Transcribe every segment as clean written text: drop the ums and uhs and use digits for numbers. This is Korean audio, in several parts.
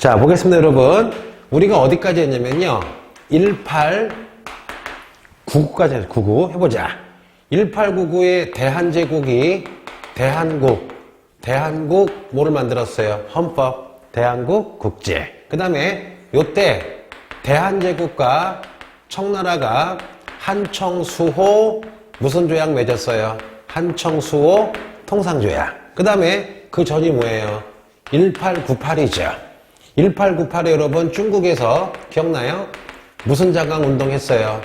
자, 보겠습니다, 여러분. 우리가 어디까지 했냐면요. 1899까지 했어요. 99. 해보자. 1899의 대한제국이 대한국 뭐를 만들었어요? 헌법, 대한국 국제. 그 다음에 요때 대한제국과 청나라가 한청수호 무슨 조약 맺었어요? 한청수호 통상조약. 그 다음에 그 전이 뭐예요? 1898이죠. 1898에 여러분 중국에서 기억나요? 무슨 자강운동 했어요?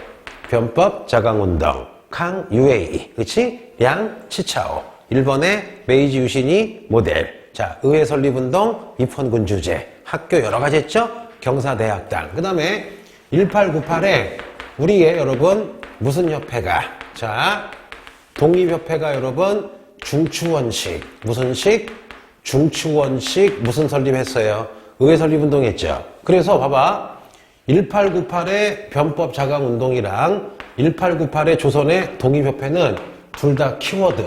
변법 자강운동. 강 유에이. 그치? 양 치차오. 일본의 메이지 유신이 모델. 자, 의회 설립운동, 입헌군 주제. 학교 여러 가지 했죠? 경사대학당. 그 다음에 1898에 우리의 여러분 무슨 협회가? 자, 독립협회가 여러분 중추원식. 무슨 식? 중추원식 무슨 설립했어요? 의회 설립운동 했죠. 그래서 봐봐. 1898의 변법 자강운동이랑 1898의 조선의 독립협회는 둘 다 키워드.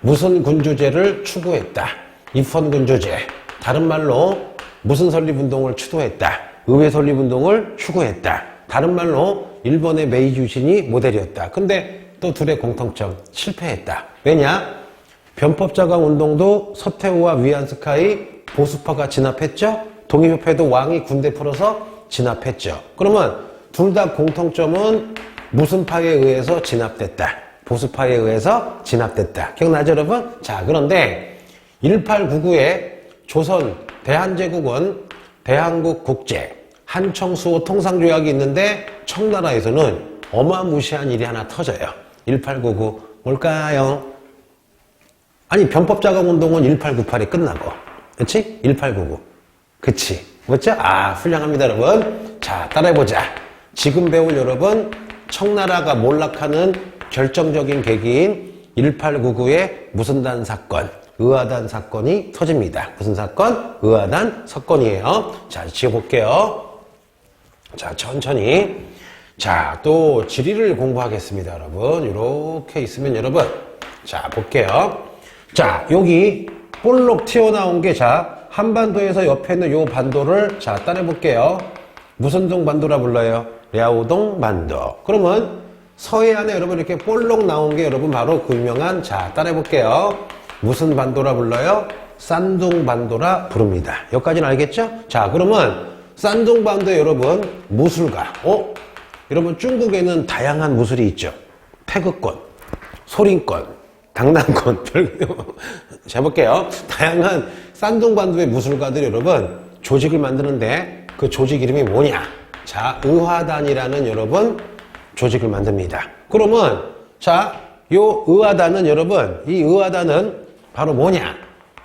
무슨 군주제를 추구했다. 입헌군주제. 다른 말로 무슨 설립운동을 추도했다. 의회 설립운동을 추구했다. 다른 말로 일본의 메이지 유신이 모델이었다. 근데 또 둘의 공통점. 실패했다. 왜냐? 변법자강운동도 서태후와 위안스카이 보수파가 진압했죠. 독립협회도 왕이 군대 풀어서 진압했죠. 그러면 둘 다 공통점은 무슨 파에 의해서 진압됐다. 보수파에 의해서 진압됐다. 기억나죠, 여러분? 자, 그런데 1899에 조선 대한제국은 대한국 국제 한청수호 통상조약이 있는데 청나라에서는 어마무시한 일이 하나 터져요. 1899 뭘까요? 아니, 변법자강운동은 1898에 끝나고, 그치? 1899. 그치? 맞죠? 아, 훌륭합니다, 여러분. 자, 따라해보자. 지금 배울 여러분, 청나라가 몰락하는 결정적인 계기인 1899의 무슨 단 사건, 의아단 사건이 터집니다. 무슨 사건? 의아단 사건이에요. 자, 지어볼게요. 자, 천천히. 자, 또 지리를 공부하겠습니다, 여러분. 이렇게 있으면 여러분. 자, 볼게요. 자, 여기 볼록 튀어나온 게, 자, 한반도에서 옆에 있는 요 반도를, 자, 따라해볼게요. 무슨 동 반도라 불러요? 랴오동 반도. 그러면 서해안에 여러분 이렇게 볼록 나온 게 여러분 바로 그 유명한, 자, 따라해볼게요. 무슨 반도라 불러요? 싼둥 반도라 부릅니다. 여기까지는 알겠죠? 자, 그러면 싼둥 반도에 여러분 무술가. 여러분 중국에는 다양한 무술이 있죠. 태극권, 소린권, 당당권. 자, 해볼게요. 다양한 싼둥반도의 무술가들이 여러분 조직을 만드는데 그 조직 이름이 뭐냐? 자, 의화단이라는 여러분 조직을 만듭니다. 그러면 자, 요 의화단은 여러분, 이 의화단은 바로 뭐냐?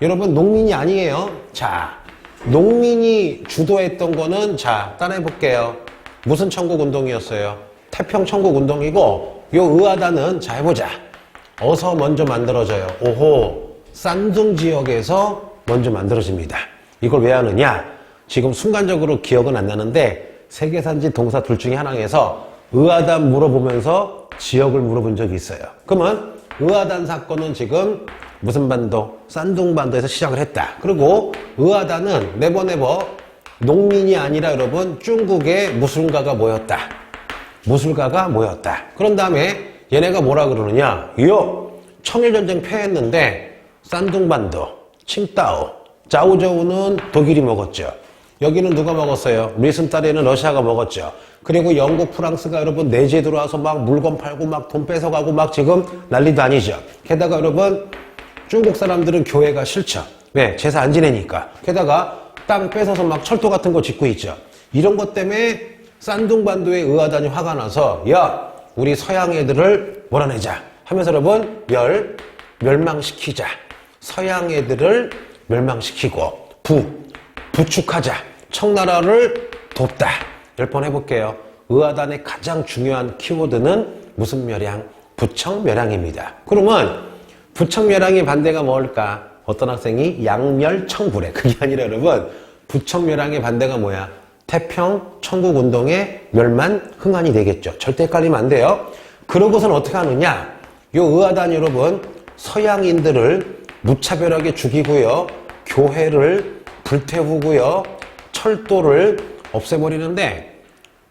여러분 농민이 아니에요. 자, 농민이 주도했던 거는, 자, 따라해볼게요. 무슨 천국운동이었어요? 태평천국운동이고, 요 의화단은, 자, 해보자. 어서 먼저 만들어져요. 오호, 싼둥 지역에서 먼저 만들어집니다. 이걸 왜 하느냐? 지금 순간적으로 기억은 안 나는데 세계산지 동사 둘 중에 하나에서 의아단 물어보면서 지역을 물어본 적이 있어요. 그러면 의아단 사건은 지금 무슨 반도? 싼둥 반도에서 시작을 했다. 그리고 의아단은 네버네버 농민이 아니라 여러분 중국의 무술가가 모였다. 무술가가 모였다. 그런 다음에 얘네가 뭐라 그러느냐? 요 청일전쟁 패했는데 싼둥반도, 칭따오, 짜오저우는 독일이 먹었죠. 여기는 누가 먹었어요? 리슨따리는 러시아가 먹었죠. 그리고 영국, 프랑스가 여러분 내지에 들어와서 막 물건 팔고 막 돈 뺏어가고 막 지금 난리도 아니죠. 게다가 여러분 중국 사람들은 교회가 싫죠. 왜? 제사 안 지내니까. 게다가 땅 뺏어서 막 철도 같은 거 짓고 있죠. 이런 것 때문에 싼둥반도의 의아단이 화가 나서, 야, 우리 서양 애들을 몰아내자 하면서 여러분 멸망시키자. 서양 애들을 멸망시키고 부축하자. 청나라를 돕다. 10번 해볼게요. 의아단의 가장 중요한 키워드는 무슨 멸양? 부청멸양입니다. 그러면 부청멸양의 반대가 뭘까? 어떤 학생이 양멸청부래. 그게 아니라 여러분 부청멸양의 반대가 뭐야? 태평천국운동의 멸만 흥한이 되겠죠. 절대 헷갈리면 안 돼요. 그러고선 어떻게 하느냐? 요 의아단 여러분 서양인들을 무차별하게 죽이고요. 교회를 불태우고요. 철도를 없애버리는데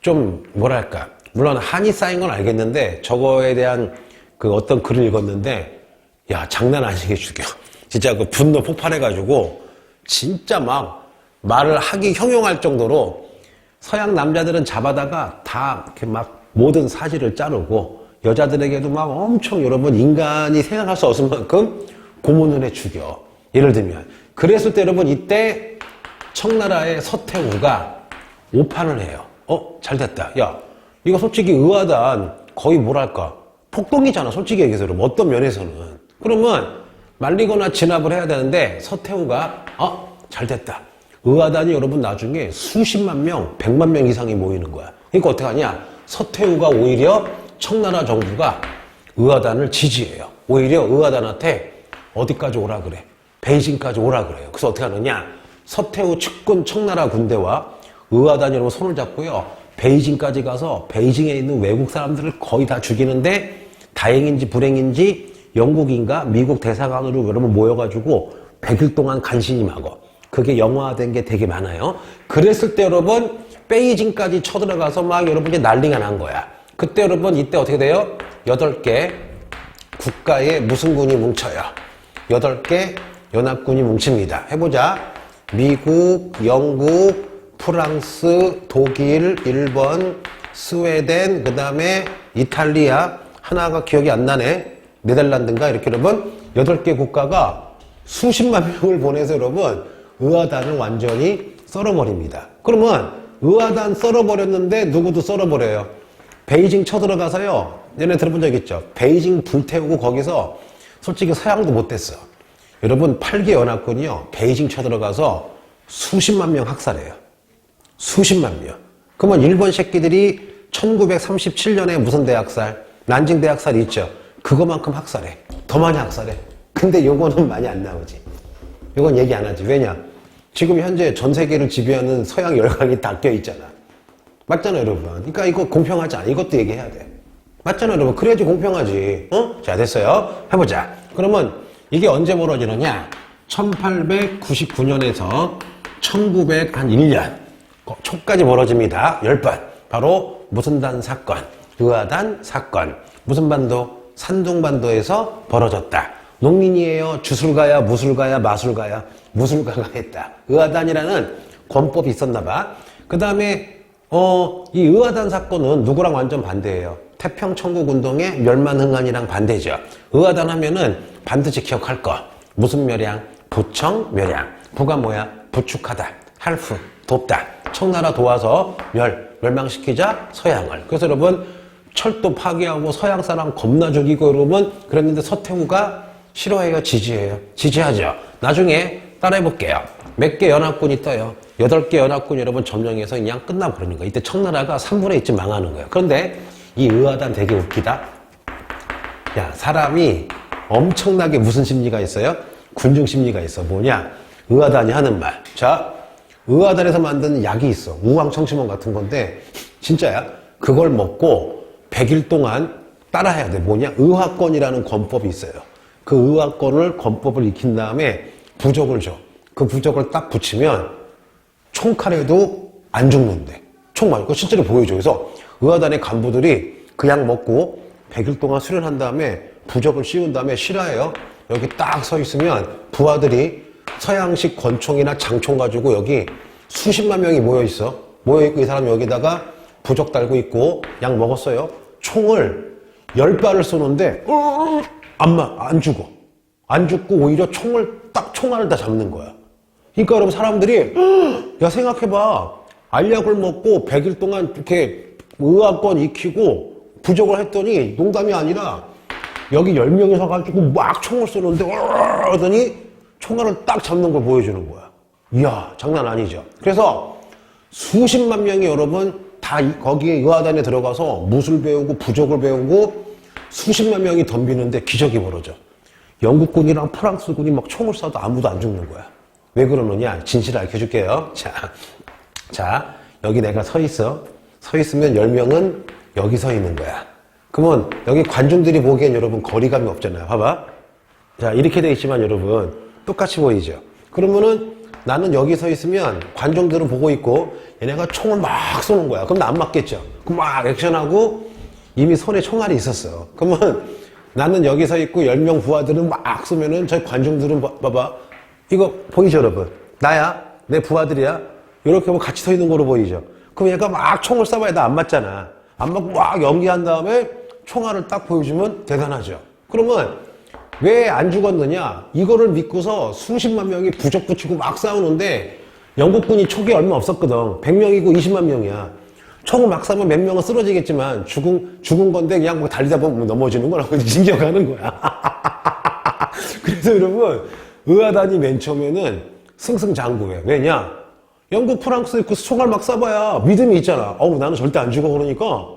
좀 뭐랄까, 물론 한이 쌓인 건 알겠는데 저거에 대한 그 어떤 글을 읽었는데 야, 장난 아니게 죽여. 진짜 그 분노 폭발해가지고 진짜 막 말을 하기 형용할 정도로 서양 남자들은 잡아다가 다 이렇게 막 모든 사지를 자르고 여자들에게도 막 엄청 여러분 인간이 생각할 수 없을 만큼 고문을 해 죽여. 예를 들면 그랬을 때 여러분 이때 청나라의 서태후가 오판을 해요. 잘 됐다. 야, 이거 솔직히 의아단 거의 뭐랄까 폭동이잖아. 솔직히 얘기해서 여러분 어떤 면에서는. 그러면 말리거나 진압을 해야 되는데 서태후가 잘 됐다. 의아단이 여러분 나중에 수십만 명, 100만 명 이상이 모이는 거야. 그러니까 어떻게 하냐? 서태후가 오히려 청나라 정부가 의아단을 지지해요. 오히려 의아단한테 어디까지 오라 그래? 베이징까지 오라 그래요. 그래서 어떻게 하느냐? 서태후 측근 청나라 군대와 의아단이 여러분 손을 잡고요. 베이징까지 가서 베이징에 있는 외국 사람들을 거의 다 죽이는데 다행인지 불행인지 영국인가 미국 대사관으로 여러분 모여가지고 100일 동안 간신임하고 그게 영화화된 게 되게 많아요. 그랬을 때 여러분 베이징까지 쳐들어가서 막 여러분 이제 난리가 난 거야. 그때 여러분 이때 어떻게 돼요? 8개 국가의 무슨 군이 뭉쳐요? 8개 연합군이 뭉칩니다. 해보자. 미국, 영국, 프랑스, 독일, 일본, 스웨덴, 그 다음에 이탈리아, 하나가 기억이 안 나네. 네덜란드인가? 이렇게 여러분 8개 국가가 수십만 명을 보내서 여러분 의아단을 완전히 썰어버립니다. 그러면 의아단 썰어버렸는데 누구도 썰어버려요. 베이징 쳐들어가서요. 얘네 들어본 적 있죠? 베이징 불태우고 거기서 솔직히 서양도 못 됐어. 여러분 8개 연합군이요. 베이징 쳐들어가서 수십만 명 학살해요. 수십만 명. 그러면 일본 새끼들이 1937년에 무슨 대학살? 난징 대학살이 있죠. 그거만큼 학살해. 더 많이 학살해. 근데 요거는 많이 안 나오지. 요건 얘기 안 하지. 왜냐? 지금 현재 전 세계를 지배하는 서양 열강이 다 껴있잖아. 맞잖아, 여러분. 그러니까 이거 공평하지 않아. 이것도 얘기해야 돼. 맞잖아, 여러분. 그래야지 공평하지. 자, 됐어요. 해보자. 그러면 이게 언제 벌어지느냐? 1899년에서 1901년 초까지 벌어집니다. 10번. 바로 무슨 단 사건, 의아단 사건. 무슨 반도? 산둥반도에서 벌어졌다. 농민이에요? 주술가야? 무술가야? 마술가야? 무술가가 했다. 의아단이라는 권법이 있었나 봐. 그 다음에 이 의아단 사건은 누구랑 완전 반대예요? 태평천국운동의 멸만흥한이랑 반대죠. 의아단 하면은 반드시 기억할 거. 무슨 멸양? 부청 멸양. 부가 뭐야? 부축하다, 할후, 돕다. 청나라 도와서 멸망시키자 서양을. 그래서 여러분 철도 파괴하고 서양 사람 겁나 죽이고 여러분 그랬는데 서태후가 싫어해요? 지지해요? 지지하죠. 나중에 따라해볼게요. 몇 개 연합군이 떠요. 8개 연합군 여러분 점령해서 그냥 끝나버리는 거예요. 이때 청나라가 3분의 1쯤 망하는 거예요. 그런데 이 의아단 되게 웃기다. 야, 사람이 엄청나게 무슨 심리가 있어요? 군중 심리가 있어. 뭐냐? 의아단이 하는 말. 자, 의아단에서 만든 약이 있어. 우황청심원 같은 건데 진짜야. 그걸 먹고 100일 동안 따라해야 돼. 뭐냐? 의화권이라는 권법이 있어요. 그 의화권을 권법을 익힌 다음에 부적을 줘. 그 부적을 딱 붙이면 총칼에도 안 죽는데. 총 맞고 실제로 보여줘. 그래서 의화단의 간부들이 그 약 먹고 100일 동안 수련한 다음에 부적을 씌운 다음에 실화예요. 여기 딱 서 있으면 부하들이 서양식 권총이나 장총 가지고 여기 수십만 명이 모여있어. 모여있고 이 사람이 여기다가 부적 달고 있고 약 먹었어요. 총을 10발을 쏘는데 안 죽어. 안 죽고 오히려 총알을 다 잡는 거야. 그러니까 여러분 사람들이 야 생각해봐. 알약을 먹고 100일 동안 이렇게 의학권 익히고 부적을 했더니 농담이 아니라 여기 10명이 서가지고 막 총을 쏘는데 하더니 총알을 딱 잡는 걸 보여주는 거야. 이야 장난 아니죠. 그래서 수십만 명이 여러분 다 거기에 의화단에 들어가서 무술 배우고 부적을 배우고 수십만 명이 덤비는데 기적이 벌어져. 영국군이랑 프랑스군이 막 총을 쏴도 아무도 안 죽는 거야. 왜 그러느냐? 진실을 알려줄게요. 자, 여기 내가 서 있어. 서 있으면 10명은 여기 서 있는 거야. 그러면 여기 관중들이 보기엔 여러분 거리감이 없잖아요. 봐봐. 자, 이렇게 돼 있지만 여러분 똑같이 보이죠? 그러면은 나는 여기 서 있으면 관중들은 보고 있고 얘네가 총을 막 쏘는 거야. 그럼 나 안 맞겠죠. 그럼 막 액션하고 이미 손에 총알이 있었어. 그러면 나는 여기 서 있고 10명 부하들은 막 쏘면은 저 관중들은 봐봐. 이거 보이죠, 여러분? 나야? 내 부하들이야? 이렇게 하면 같이 서 있는 거로 보이죠? 그럼 얘가 막 총을 쏴봐야 나 안 맞잖아. 안 맞고 막 연기한 다음에 총알을 딱 보여주면 대단하죠. 그러면 왜 안 죽었느냐? 이거를 믿고서 수십만 명이 부적 붙이고 막 싸우는데 영국군이 촉이 얼마 없었거든. 100명이고 20만 명이야. 총을 막 쏴면 몇 명은 쓰러지겠지만 죽은 건데 그냥 뭐 달리다 보면 넘어지는 거라고 징겨가는 거야. 그래서 여러분 의아단이 맨 처음에는 승승장구해. 왜냐? 영국, 프랑스 그 총알 막 쏴봐야 믿음이 있잖아. 나는 절대 안 죽어 그러니까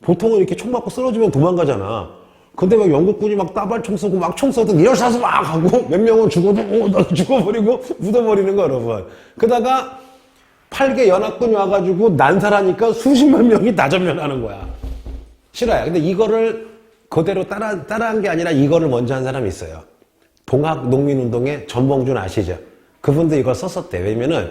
보통은 이렇게 총 맞고 쓰러지면 도망가잖아. 근데 왜 영국군이 막 따발총 쏘고 막 총 쏘고 리얼샷을 막 하고 몇 명은 죽어도 나도 죽어버리고 묻어버리는 거 여러분. 그러다가 8개 연합군이 와가지고 난살하니까 수십만 명이 다전면하는 거야. 싫어요. 근데 이거를 그대로 따라한 게 아니라 이거를 먼저 한 사람이 있어요. 동학농민운동의 전봉준 아시죠? 그분도 이걸 썼었대. 왜냐면은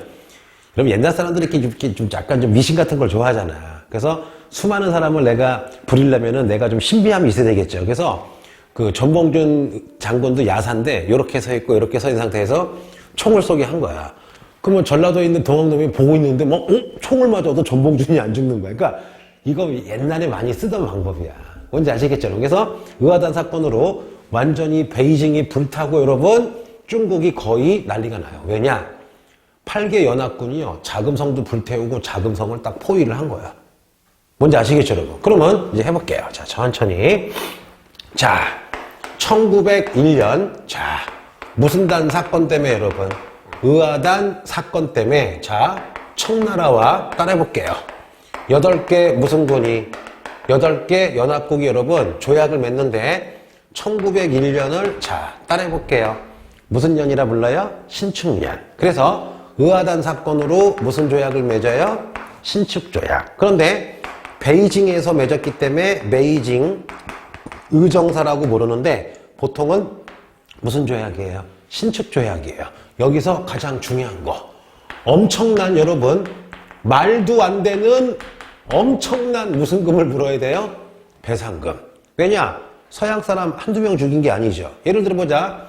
여러분 옛날 사람들이 이렇게 좀 약간 좀 미신 같은 걸 좋아하잖아. 그래서 수많은 사람을 내가 부리려면은 내가 좀 신비함이 있어야 되겠죠. 그래서 그 전봉준 장군도 야사인데 이렇게 서 있고 이렇게 서 있는 상태에서 총을 쏘게 한 거야. 그러면 전라도에 있는 동학농민이 보고 있는데 총을 맞아도 전봉준이 안 죽는 거야. 그러니까 이거 옛날에 많이 쓰던 방법이야. 뭔지 아시겠죠? 그래서 의아단 사건으로 완전히 베이징이 불타고 여러분 중국이 거의 난리가 나요. 왜냐? 8개 연합군이요. 자금성도 불태우고 자금성을 딱 포위를 한 거야. 뭔지 아시겠죠, 여러분? 그러면 이제 해볼게요. 자, 천천히. 자, 1901년. 자, 무슨 단 사건 때문에 여러분? 의아단 사건 때문에. 자, 청나라와 따라해볼게요. 8개 무슨 군이? 8개 연합국이 여러분 조약을 맺는데 1901년을 자, 따라해볼게요. 무슨 년이라 불러요? 신축년. 그래서 의아단 사건으로 무슨 조약을 맺어요? 신축조약. 그런데 베이징에서 맺었기 때문에 베이징 의정사라고 부르는데 보통은 무슨 조약이에요? 신축조약이에요. 여기서 가장 중요한 거. 엄청난 여러분 말도 안 되는 엄청난 무슨 금을 물어야 돼요? 배상금. 왜냐? 서양 사람 한두 명 죽인 게 아니죠. 예를 들어보자.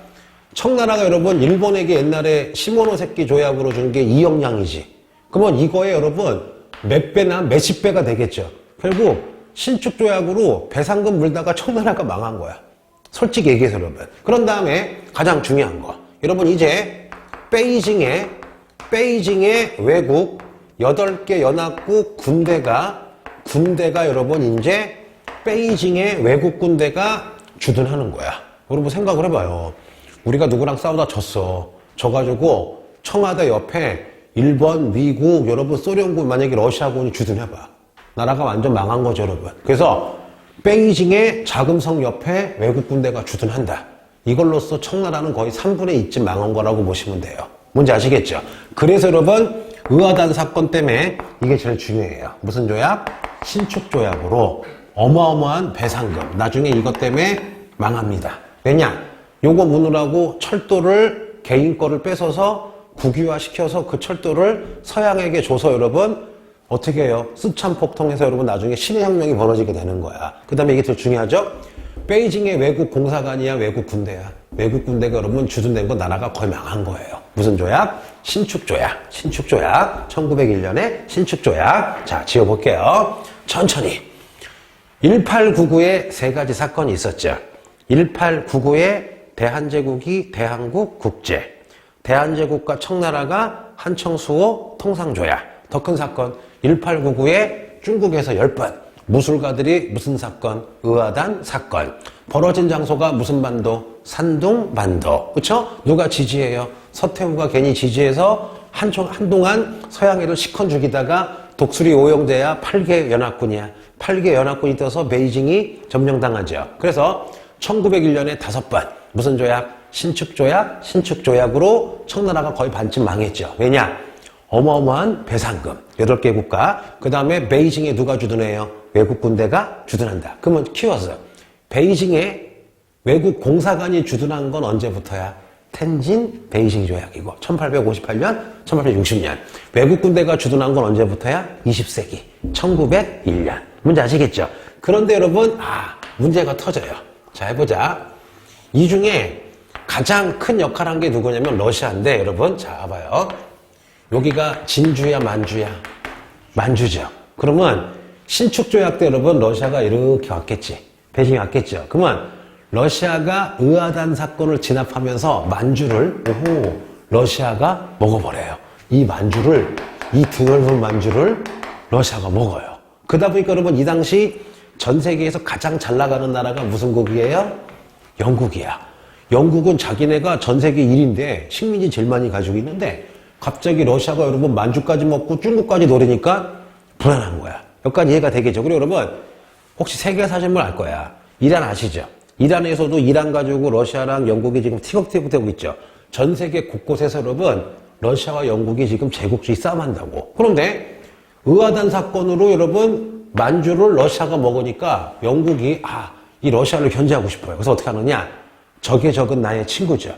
청나라가 여러분 일본에게 옛날에 시모노세키 조약으로 준 게 2억량이지. 그러면 이거에 여러분 몇 배나 몇십 배가 되겠죠. 결국 신축조약으로 배상금 물다가 청나라가 망한 거야. 솔직히 얘기해서 여러분. 그런 다음에 가장 중요한 거. 여러분 이제 베이징에 외국 8개 연합국 군대가 여러분 이제 베이징의 외국 군대가 주둔하는 거야. 여러분 생각을 해봐요. 우리가 누구랑 싸우다 졌어. 져가지고 청와대 옆에 일본, 미국, 여러분 소련군 만약에 러시아군이 주둔해봐. 나라가 완전 망한 거죠, 여러분. 그래서 베이징의 자금성 옆에 외국 군대가 주둔한다. 이걸로써 청나라는 거의 3분의 2쯤 망한 거라고 보시면 돼요. 뭔지 아시겠죠? 그래서 여러분 의아단 사건 때문에 이게 제일 중요해요. 무슨 조약? 신축조약으로 어마어마한 배상금. 나중에 이것 때문에 망합니다. 왜냐? 요거 무느라고 철도를 개인 거를 뺏어서 국유화시켜서 그 철도를 서양에게 줘서 여러분 어떻게 해요? 쓰촨폭통해서 여러분 나중에 신해혁명이 벌어지게 되는 거야. 그 다음에 이게 제일 중요하죠? 베이징의 외국 공사관이야, 외국 군대야. 외국 군대가 여러분 주둔된 거 나라가 거의 망한 거예요. 무슨 조약? 신축조약. 신축조약. 1901년에 신축조약. 자, 지어볼게요. 천천히. 1899에 세 가지 사건이 있었죠. 1899에 대한제국이 대한국 국제. 대한제국과 청나라가 한청수호 통상조약. 더 큰 사건. 1899에 중국에서 10번. 무술가들이 무슨 사건? 의아단 사건. 벌어진 장소가 무슨 반도? 산둥반도. 그쵸? 누가 지지해요? 서태후가 괜히 지지해서 한동안 서양애를 시컨 죽이다가 독수리 오영재야 8개 연합군이야. 8개 연합군이 떠서 베이징이 점령당하죠. 그래서 1901년에 5번. 무슨 조약? 신축조약. 신축조약으로 청나라가 거의 반쯤 망했죠. 왜냐? 어마어마한 배상금. 8개 국가. 그 다음에 베이징에 누가 주둔해요? 외국 군대가 주둔한다. 그러면 키워서 베이징에 외국 공사관이 주둔한 건 언제부터야? 텐진 베이징 조약이고 1858년, 1860년. 외국 군대가 주둔한 건 언제부터야? 20세기, 1901년. 문제 아시겠죠? 그런데 여러분, 문제가 터져요. 자, 해보자. 이 중에 가장 큰 역할을 한 게 누구냐면 러시아인데, 여러분, 자, 봐봐요. 여기가 진주야, 만주야? 만주죠. 그러면 신축조약 때 여러분, 러시아가 이렇게 왔겠지. 베이징에 왔겠죠. 그러면 러시아가 의아단 사건을 진압하면서 만주를, 러시아가 먹어버려요. 이 만주를, 이 드넓은 만주를 러시아가 먹어요. 그러다 보니까 여러분, 이 당시 전 세계에서 가장 잘 나가는 나라가 무슨 국이에요? 영국이야. 영국은 자기네가 전 세계 1위인데 식민지 제일 많이 가지고 있는데 갑자기 러시아가 여러분 만주까지 먹고 중국까지 노리니까 불안한 거야. 여기까지 이해가 되겠죠? 그리고 여러분, 혹시 세계 사실을 알 거야. 이란 아시죠? 이란에서도 이란 가지고 러시아랑 영국이 지금 티격태격 되고 있죠. 전 세계 곳곳에서 여러분, 러시아와 영국이 지금 제국주의 싸움한다고. 그런데 의아단 사건으로 여러분, 만주를 러시아가 먹으니까 영국이 이 러시아를 견제하고 싶어요. 그래서 어떻게 하느냐? 적의 적은 나의 친구죠.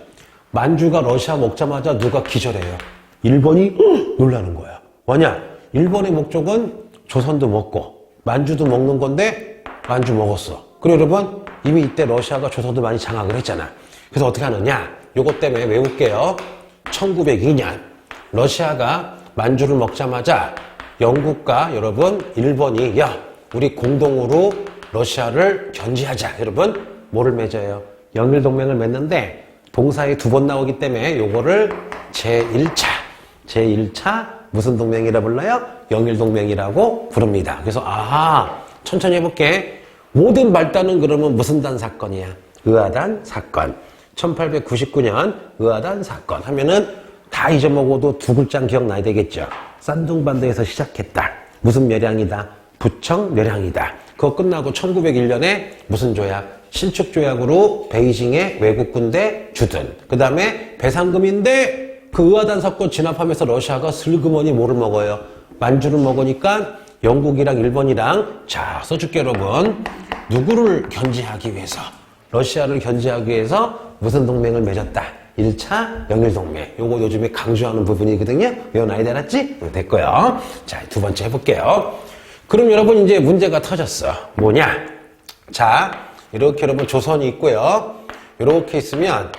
만주가 러시아 먹자마자 누가 기절해요? 일본이 놀라는 거야. 왜냐? 일본의 목적은 조선도 먹고 만주도 먹는 건데 만주 먹었어. 그리고 여러분, 이미 이때 러시아가 조선도 많이 장악을 했잖아. 그래서 어떻게 하느냐? 요것 때문에 외울게요. 1902년 러시아가 만주를 먹자마자 영국과 여러분 일본이 우리 공동으로 러시아를 견제하자. 여러분, 뭐를 맺어요? 영일동맹을 맺는데 동사에 2번 나오기 때문에 요거를 제1차 무슨 동맹이라 불러요? 영일동맹이라고 부릅니다. 그래서 천천히 해볼게. 모든 발단은 그러면 무슨 단 사건이야? 의아단 사건. 1899년 의아단 사건 하면은 다 잊어먹어도 2글자 기억나야 되겠죠. 싼둥반도에서 시작했다. 무슨 멸양이다? 부청 멸양이다. 그거 끝나고 1901년에 무슨 조약? 신축조약으로 베이징의 외국 군대 주둔. 그 다음에 배상금인데 그 의아단 사건 진압하면서 러시아가 슬그머니 뭐를 먹어요? 만주를 먹으니까 영국이랑 일본이랑 자, 써줄게 여러분. 누구를 견제하기 위해서? 러시아를 견제하기 위해서 무슨 동맹을 맺었다? 1차 영일동맹. 요거 요즘에 강조하는 부분이거든요. 외워놔야 되겠지? 됐고요. 자, 2번째 해볼게요. 그럼 여러분 이제 문제가 터졌어. 뭐냐? 자, 이렇게 여러분 조선이 있고요. 이렇게 있으면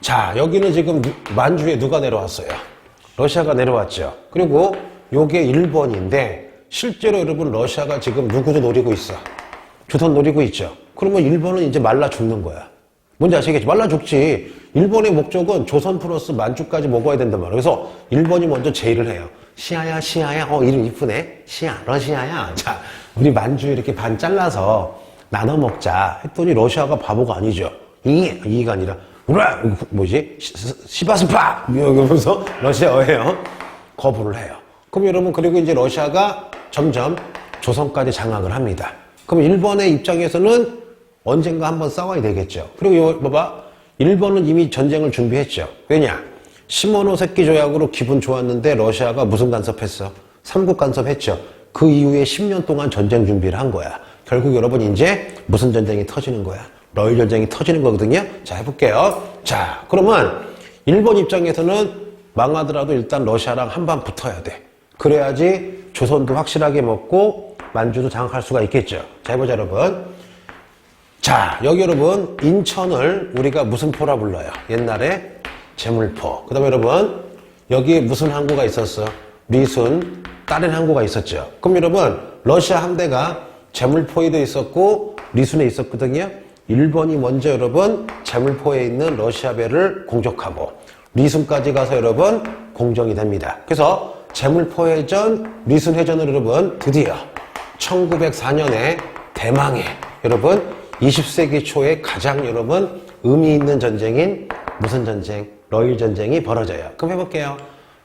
자, 여기는 지금 만주에 누가 내려왔어요? 러시아가 내려왔죠. 그리고 요게 일본인데 실제로 여러분 러시아가 지금 누구도 노리고 있어? 조선 노리고 있죠. 그러면 일본은 이제 말라 죽는 거야. 뭔지 아시겠죠? 말라 죽지. 일본의 목적은 조선 플러스 만주까지 먹어야 된단 말이야. 그래서 일본이 먼저 제의를 해요. 시아야, 이름 이쁘네. 러시아야. 자, 우리 만주 이렇게 반 잘라서 나눠 먹자. 했더니 러시아가 바보가 아니죠. 이가 아니라, 시바스파! 이러면서 러시아어예요. 거부를 해요. 그럼 여러분, 그리고 이제 러시아가 점점 조선까지 장악을 합니다. 그럼 일본의 입장에서는 언젠가 한번 싸워야 되겠죠. 그리고 봐봐. 일본은 이미 전쟁을 준비했죠. 왜냐? 시모노세키 조약으로 기분 좋았는데 러시아가 무슨 간섭했어? 삼국 간섭했죠. 그 이후에 10년 동안 전쟁 준비를 한 거야. 결국 여러분 이제 무슨 전쟁이 터지는 거야? 러일 전쟁이 터지는 거거든요. 자, 해볼게요. 자, 그러면 일본 입장에서는 망하더라도 일단 러시아랑 한판 붙어야 돼. 그래야지 조선도 확실하게 먹고 만주도 장악할 수가 있겠죠. 자, 해보자 여러분. 자, 여기 여러분 인천을 우리가 무슨 포라 불러요? 옛날에 제물포. 그 다음에 여러분 여기에 무슨 항구가 있었어? 리순, 다른 항구가 있었죠. 그럼 여러분 러시아 함대가 제물포에도 있었고 리순에 있었거든요. 일본이 먼저 여러분 제물포에 있는 러시아 배를 공격하고 리순까지 가서 여러분 공정이 됩니다. 그래서 제물포 해전, 리순 해전을 여러분 드디어 1904년에 대망의 여러분 20세기 초에 가장 여러분 의미 있는 전쟁인 무슨 전쟁? 러일 전쟁이 벌어져요. 그럼 해볼게요.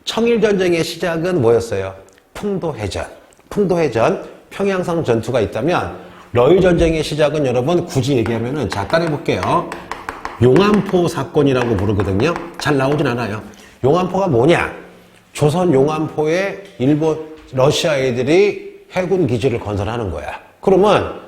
청일 전쟁의 시작은 뭐였어요? 풍도해전. 풍도해전, 평양성 전투가 있다면 러일 전쟁의 시작은 여러분 굳이 얘기하면은 자, 따라해볼게요. 용안포 사건이라고 부르거든요. 잘 나오진 않아요. 용안포가 뭐냐? 조선 용안포에 러시아 애들이 해군 기지를 건설하는 거야. 그러면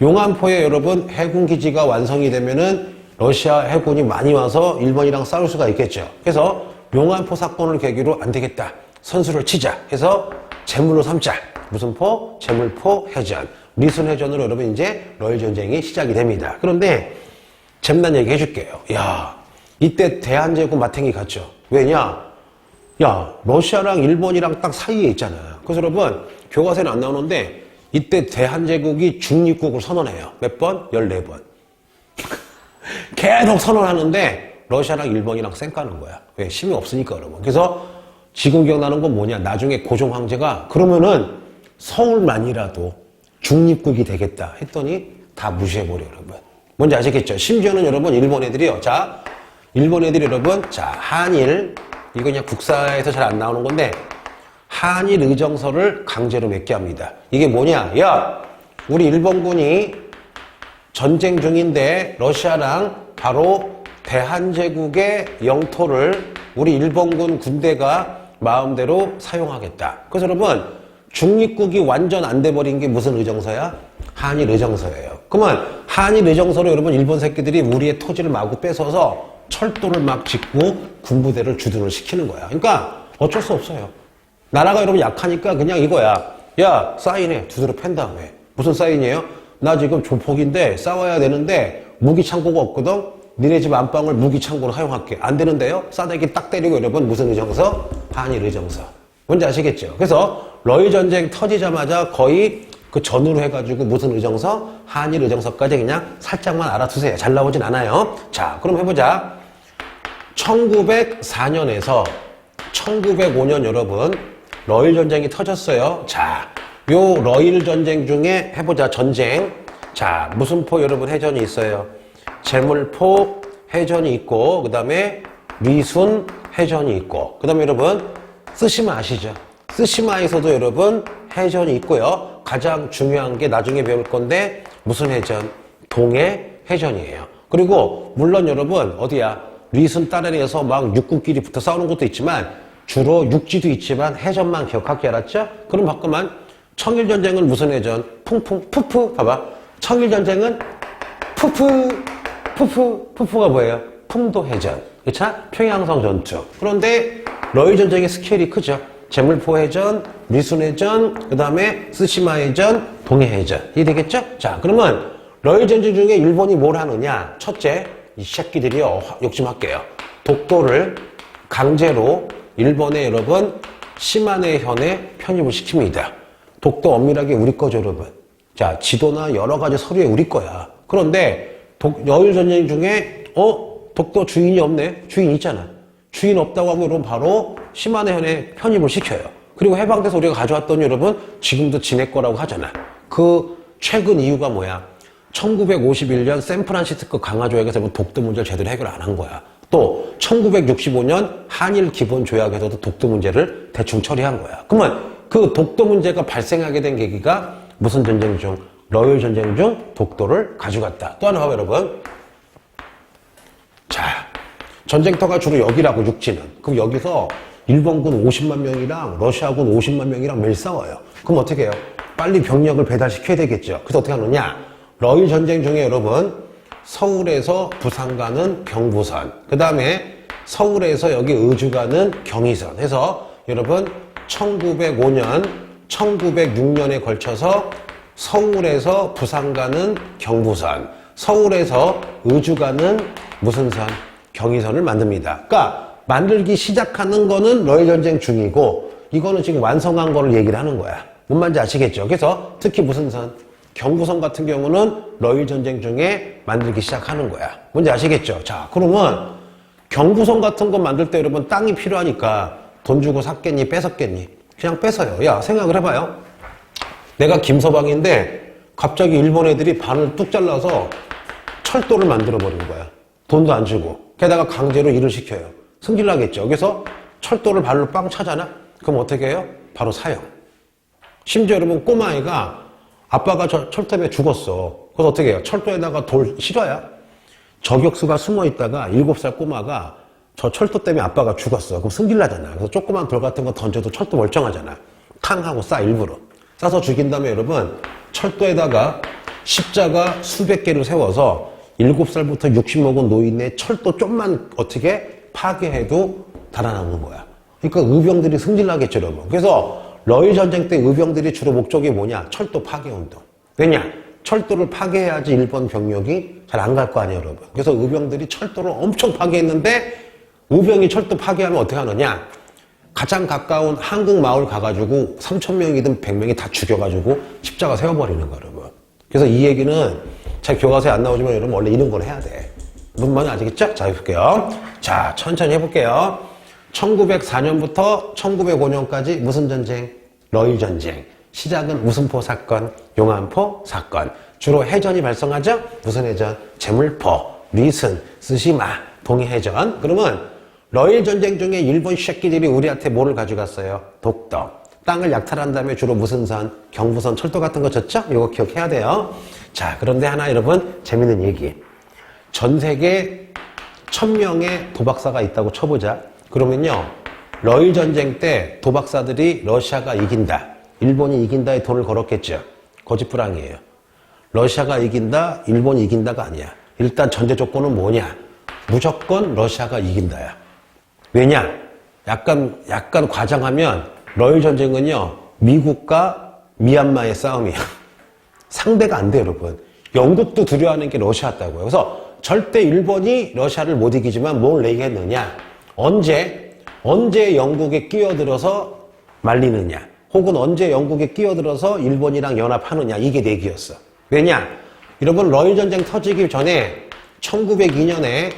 용안포에 여러분 해군 기지가 완성이 되면은 러시아 해군이 많이 와서 일본이랑 싸울 수가 있겠죠. 그래서 용안포 사건을 계기로 안 되겠다. 선수를 치자 해서 제물로 삼자. 무슨 포? 제물포 해전. 리순해전으로 여러분 이제 러일 전쟁이 시작이 됩니다. 그런데 재미난 얘기 해줄게요. 야, 이때 대한제국 마탱이 갔죠. 왜냐? 야, 러시아랑 일본이랑 딱 사이에 있잖아요. 그래서 여러분 교과서에는 안 나오는데 이때 대한제국이 중립국을 선언해요. 몇 번? 14번. 계속 선언하는데 러시아랑 일본이랑 쌩까는 거야. 왜? 힘이 없으니까 여러분. 그래서 지금 기억나는 건 뭐냐? 나중에 고종 황제가 그러면은 서울만이라도 중립국이 되겠다 했더니 다 무시해버려 여러분. 뭔지 아시겠죠? 심지어는 여러분 일본 애들이요. 자, 일본 애들이 여러분, 자, 한일, 이거 그냥 국사에서 잘 안 나오는 건데 한일 의정서를 강제로 맺게 합니다. 이게 뭐냐? 야, 우리 일본군이 전쟁 중인데 러시아랑 바로 대한제국의 영토를 우리 일본군 군대가 마음대로 사용하겠다. 그래서 여러분 중립국이 완전 안 돼버린 게 무슨 의정서야? 한일 의정서예요. 그러면 한일 의정서로 여러분 일본 새끼들이 우리의 토지를 마구 뺏어서 철도를 막 짓고 군부대를 주둔을 시키는 거야. 그러니까 어쩔 수 없어요. 나라가 여러분 약하니까 그냥 이거야. 야, 사인해. 두드려 팬 다음에. 무슨 사인이에요? 나 지금 조폭인데 싸워야 되는데 무기 창고가 없거든? 니네 집 안방을 무기 창고로 사용할게. 안 되는데요? 싸대기 딱 때리고 여러분 무슨 의정서? 한일 의정서. 뭔지 아시겠죠? 그래서 러일 전쟁 터지자마자 거의 그 전후로 해가지고 무슨 의정서? 한일 의정서까지 그냥 살짝만 알아두세요. 잘 나오진 않아요. 자, 그럼 해보자. 1904년에서 1905년 여러분 러일 전쟁이 터졌어요. 자, 요 러일 전쟁 중에 해보자. 전쟁. 자, 무슨 포 여러분 해전이 있어요? 제물포 해전이 있고 그 다음에 리순 해전이 있고 그 다음에 여러분 쓰시마 아시죠? 쓰시마에서도 여러분 해전이 있고요. 가장 중요한 게 나중에 배울 건데 무슨 해전? 동해 해전이에요. 그리고 물론 여러분 어디야? 리순 따레리에서 막 육국끼리 붙어 싸우는 것도 있지만 주로 육지도 있지만 해전만 기억하게 알았죠? 그럼 잠깐만 청일전쟁은 무슨 해전? 풍풍 푸푸 봐봐. 청일전쟁은 푸푸가 뭐예요? 풍도해전. 그쵸? 평양성 전투. 그런데 러일전쟁의 스케일이 크죠. 제물포 해전, 리순해전, 그 다음에 쓰시마 해전, 동해해전. 이해되겠죠? 자, 그러면 러일전쟁 중에 일본이 뭘 하느냐? 첫째, 이 새끼들이요. 욕심할게요. 독도를 강제로 일본의 여러분 시마네 현에 편입을 시킵니다. 독도 엄밀하게 우리 거죠, 여러분. 자, 지도나 여러 가지 서류에 우리 거야. 그런데 러일 전쟁 중에 독도 주인이 없네. 주인 있잖아. 주인 없다고 하면 여러분 바로 시마네 현에 편입을 시켜요. 그리고 해방돼서 우리가 가져왔더니 여러분 지금도 지네 거라고 하잖아. 그 최근 이유가 뭐야? 1951년 샌프란시스코 강화조약에서 독도 문제를 제대로 해결 안 한 거야. 또 1965년 한일 기본 조약에서도 독도 문제를 대충 처리한 거야. 그러면 그 독도 문제가 발생하게 된 계기가 무슨 전쟁 중? 러일 전쟁 중 독도를 가져갔다. 또 하나 봐요, 여러분. 자, 전쟁터가 주로 여기라고 육지는. 그럼 여기서 일본군 50만 명이랑 러시아군 50만 명이랑 매일 싸워요. 그럼 어떻게 해요? 빨리 병력을 배달시켜야 되겠죠. 그래서 어떻게 하느냐? 러일 전쟁 중에 여러분 서울에서 부산 가는 경부선, 그 다음에 서울에서 여기 의주 가는 경의선 해서 여러분 1905년, 1906년에 걸쳐서 서울에서 부산 가는 경부선, 서울에서 의주 가는 무슨 선? 경의선을 만듭니다. 그러니까 만들기 시작하는 거는 러일 전쟁 중이고 이거는 지금 완성한 거를 얘기를 하는 거야. 뭔 말인지 아시겠죠? 그래서 특히 무슨 선? 경부선 같은 경우는 러일 전쟁 중에 만들기 시작하는 거야. 뭔지 아시겠죠? 자, 그러면 경부선 같은 거 만들 때 여러분 땅이 필요하니까 돈 주고 샀겠니? 뺏었겠니? 그냥 뺏어요. 야, 생각을 해봐요. 내가 김서방인데 갑자기 일본 애들이 반을 뚝 잘라서 철도를 만들어버린 거야. 돈도 안 주고. 게다가 강제로 일을 시켜요. 승질나겠죠. 그래서 철도를 발로 빵 차잖아? 그럼 어떻게 해요? 바로 사형. 심지어 여러분 꼬마아이가 아빠가 철도에 죽었어. 그래서 어떻게 해요? 철도에다가 돌 실어야 저격수가 숨어 있다가 7살 꼬마가 저 철도 때문에 아빠가 죽었어. 그럼 승질나잖아. 그래서 조그만 돌 같은 거 던져도 철도 멀쩡하잖아. 탕하고 싸 일부러. 싸서 죽인 다음에 여러분 철도에다가 십자가 수백 개를 세워서 7살부터 60 먹은 노인의 철도 좀만 어떻게 파괴해도 달아나는 거야. 그러니까 의병들이 승질나겠죠, 여러분. 그래서 러일 전쟁 때 의병들이 주로 목적이 뭐냐? 철도 파괴 운동. 왜냐? 철도를 파괴해야지 일본 병력이 잘 안 갈 거 아니에요, 여러분. 그래서 의병들이 철도를 엄청 파괴했는데 의병이 철도 파괴하면 어떻게 하느냐? 가장 가까운 한국 마을 가가지고 3,000명이든 100명이 다 죽여가지고 십자가 세워버리는 거야, 여러분. 그래서 이 얘기는 잘 교과서에 안 나오지만 여러분 원래 이런 걸 해야 돼. 무슨 말인지 아시겠죠? 자, 해볼게요. 자, 천천히 해볼게요. 1904년부터 1905년까지 무슨 전쟁? 러일 전쟁. 시작은 우승포 사건, 용안포 사건. 주로 해전이 발생하죠? 무슨 해전? 제물포, 리슨, 스시마, 동해해전. 그러면 러일 전쟁 중에 일본 쉐끼들이 우리한테 뭐를 가져갔어요? 독도. 땅을 약탈한 다음에 주로 무슨 선? 경부선, 철도 같은 거 졌죠? 이거 기억해야 돼요. 자, 그런데 하나 여러분 재밌는 얘기. 전 세계 1000명의 도박사가 있다고 쳐보자. 그러면요, 러일 전쟁 때 도박사들이 러시아가 이긴다, 일본이 이긴다에 돈을 걸었겠죠. 거짓부랑이에요. 러시아가 이긴다, 일본이 이긴다가 아니야. 일단 전제 조건은 뭐냐? 무조건 러시아가 이긴다야. 왜냐? 약간 과장하면 러일 전쟁은요, 미국과 미얀마의 싸움이야. 상대가 안 돼, 여러분. 영국도 두려워하는 게 러시아였다고요. 그래서 절대 일본이 러시아를 못 이기지만 뭘 얘기했느냐? 언제 영국에 끼어들어서 말리느냐? 혹은 언제 영국에 끼어들어서 일본이랑 연합하느냐? 이게 내기였어. 왜냐? 여러분, 러일 전쟁 터지기 전에 1902년에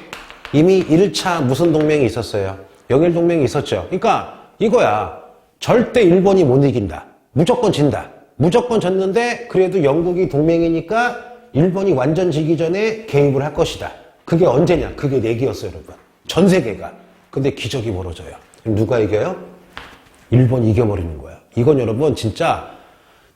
이미 1차 무슨 동맹이 있었어요? 영일 동맹이 있었죠. 그러니까 이거야. 절대 일본이 못 이긴다. 무조건 진다. 무조건 졌는데 그래도 영국이 동맹이니까 일본이 완전 지기 전에 개입을 할 것이다. 그게 언제냐? 그게 내기였어요, 여러분. 전 세계가. 근데 기적이 벌어져요. 누가 이겨요? 일본이 이겨버리는 거야. 이건 여러분 진짜